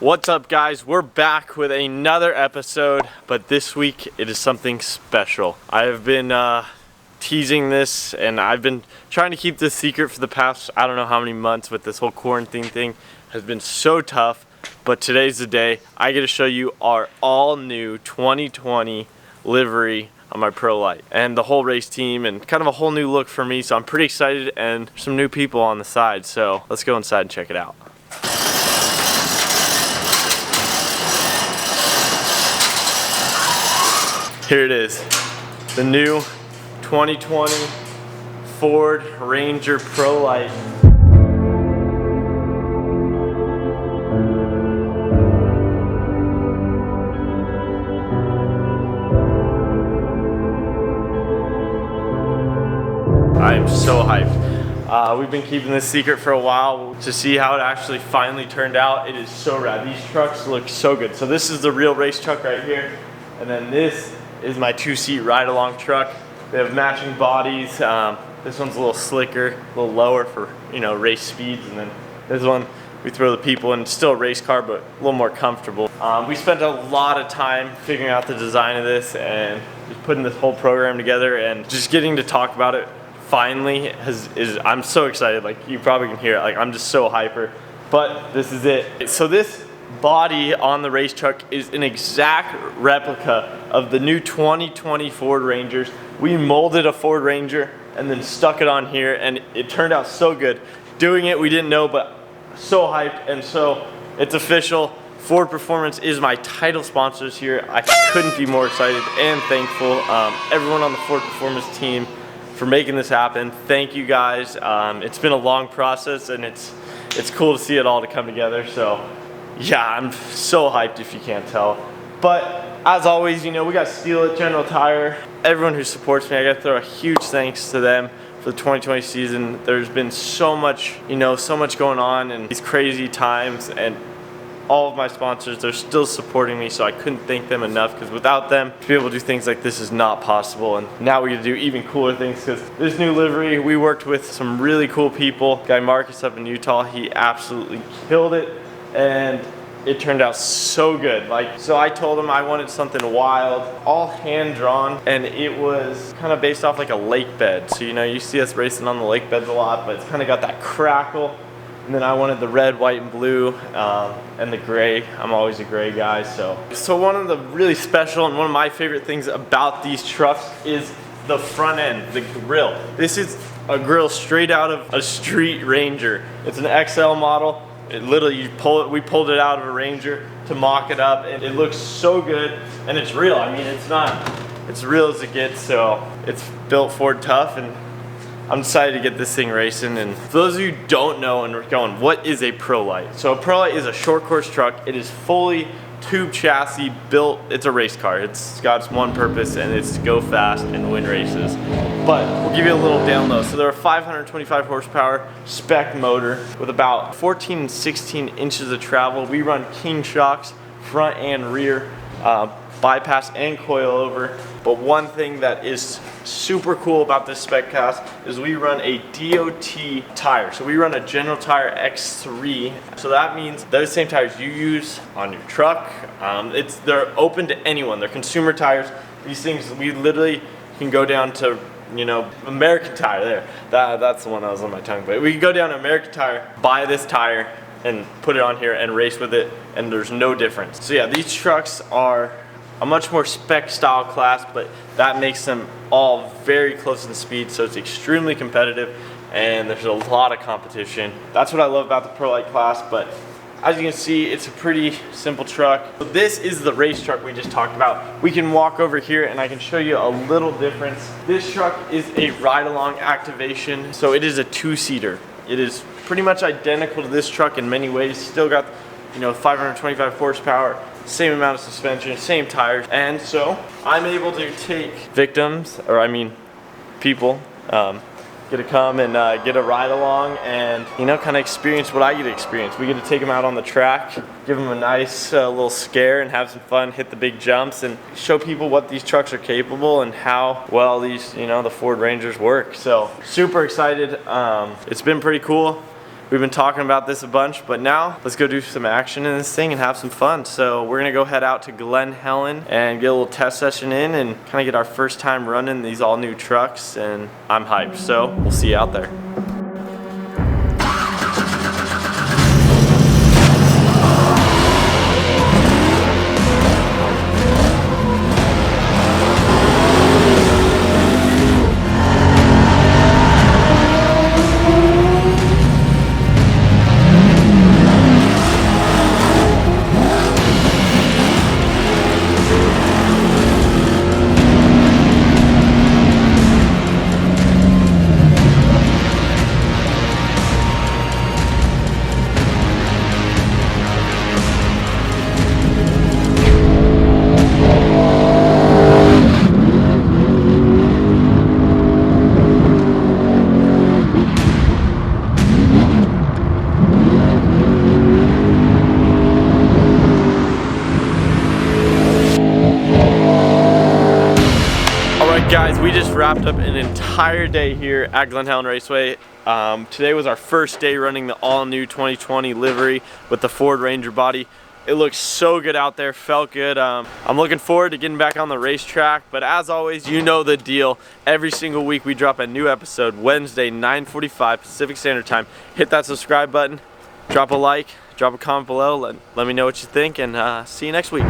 What's up, guys? We're back with another episode, but this week it is something special. I have been teasing this, and I've been trying to keep this secret for the past I don't know how many months with this whole quarantine thing. It has been so tough, but today's the day. I get to show you our all new 2020 livery on my Pro Lite and the whole race team, and kind of a whole new look for me, so I'm pretty excited, and some new people on the side, so let's go inside and check it out. Here it is, the new 2020 Ford Ranger Pro Lite. I am so hyped. We've been keeping this secret for a while to see how it actually finally turned out. It is so rad. These trucks look so good. So this is the real race truck right here, and then this is my two-seat ride-along truck. They have matching bodies. This one's a little slicker, a little lower for, you know, race speeds, and then this one we throw the people in. It's still a race car, but a little more comfortable. We spent a lot of time figuring out the design of this and just putting this whole program together, and just getting to talk about it finally I'm so excited. Like, you probably can hear it. Like, I'm just so hyper. But this is it. So this body on the race truck is an exact replica of the new 2020 Ford Rangers. We molded a Ford Ranger and then stuck it on here, and it turned out so good. Doing it, we didn't know, but so hyped. And so it's official. Ford Performance is my title sponsors here. I couldn't be more excited and thankful. Everyone on the Ford Performance team for making this happen. Thank you, guys. It's been a long process, and it's cool to see it all to come together. So yeah, I'm so hyped if you can't tell. But as always, you know, we got Steal It, General Tire, everyone who supports me. I got to throw a huge thanks to them for the 2020 season. There's been so much, you know, so much going on in these crazy times, and all of my sponsors, they're still supporting me, so I couldn't thank them enough, because without them, to be able to do things like this is not possible. And now we get to do even cooler things, because this new livery, we worked with some really cool people. Guy Marcus up in Utah, he absolutely killed it, and it turned out so good. Like, so I told him I wanted something wild, all hand drawn, and it was kind of based off like a lake bed. So, you know, you see us racing on the lake beds a lot, but it's kind of got that crackle. And then I wanted the red, white, and blue, and the gray. I'm always a gray guy, so one of the really special and one of my favorite things about these trucks is the front end, the grill. This is a grill straight out of a street Ranger. It's an XL model. It literally, we pulled it out of a Ranger to mock it up, and it looks so good, and it's real. I mean, it's real as it gets. So it's built Ford tough, and I'm excited to get this thing racing. And for those of you who don't know and are going, what is a Pro Lite? So a Pro Lite is a short course truck. It is fully tube chassis built. It's a race car. It's got its one purpose, and it's to go fast and win races. But we'll give you a little down low. So they're a 525 horsepower spec motor with about 14 and 16 inches of travel. We run King shocks, front and rear, bypass and coilover. But one thing that is super cool about this spec class is we run a DOT tire. So we run a General Tire X3. So that means those same tires you use on your truck. They're open to anyone. They're consumer tires. These things, we literally can go down to, you know, American Tire. There, that's the one that was on my tongue. But we can go down to American Tire, buy this tire, and put it on here and race with it, and there's no difference. So yeah, these trucks are a much more spec style class, but that makes them all very close in speed, so it's extremely competitive, and there's a lot of competition. That's what I love about the Pro Lite class. But as you can see, it's a pretty simple truck. This is the race truck we just talked about. We can walk over here and I can show you a little difference. This truck is a ride-along activation, so it is a two-seater. It is pretty much identical to this truck in many ways. Still got, you know, 525 horsepower, same amount of suspension, same tires. And so I'm able to take victims, or I mean people, get to come and get a ride along, and, you know, kind of experience what I get to experience. We get to take them out on the track, give them a nice little scare, and have some fun, hit the big jumps, and show people what these trucks are capable and how well these, you know, the Ford Rangers work. So super excited. It's been pretty cool. We've been talking about this a bunch, but now let's go do some action in this thing and have some fun. So we're gonna go head out to Glen Helen and get a little test session in and kind of get our first time running these all new trucks, and I'm hyped. So we'll see you out there. Guys, we just wrapped up an entire day here at Glen Helen Raceway. Today was our first day running the all-new 2020 livery with the Ford Ranger body. It looks so good out there, felt good. I'm looking forward to getting back on the racetrack, but as always, you know the deal. Every single week we drop a new episode, Wednesday, 9:45 Pacific Standard Time. Hit that subscribe button, drop a like, drop a comment below, let me know what you think, and see you next week.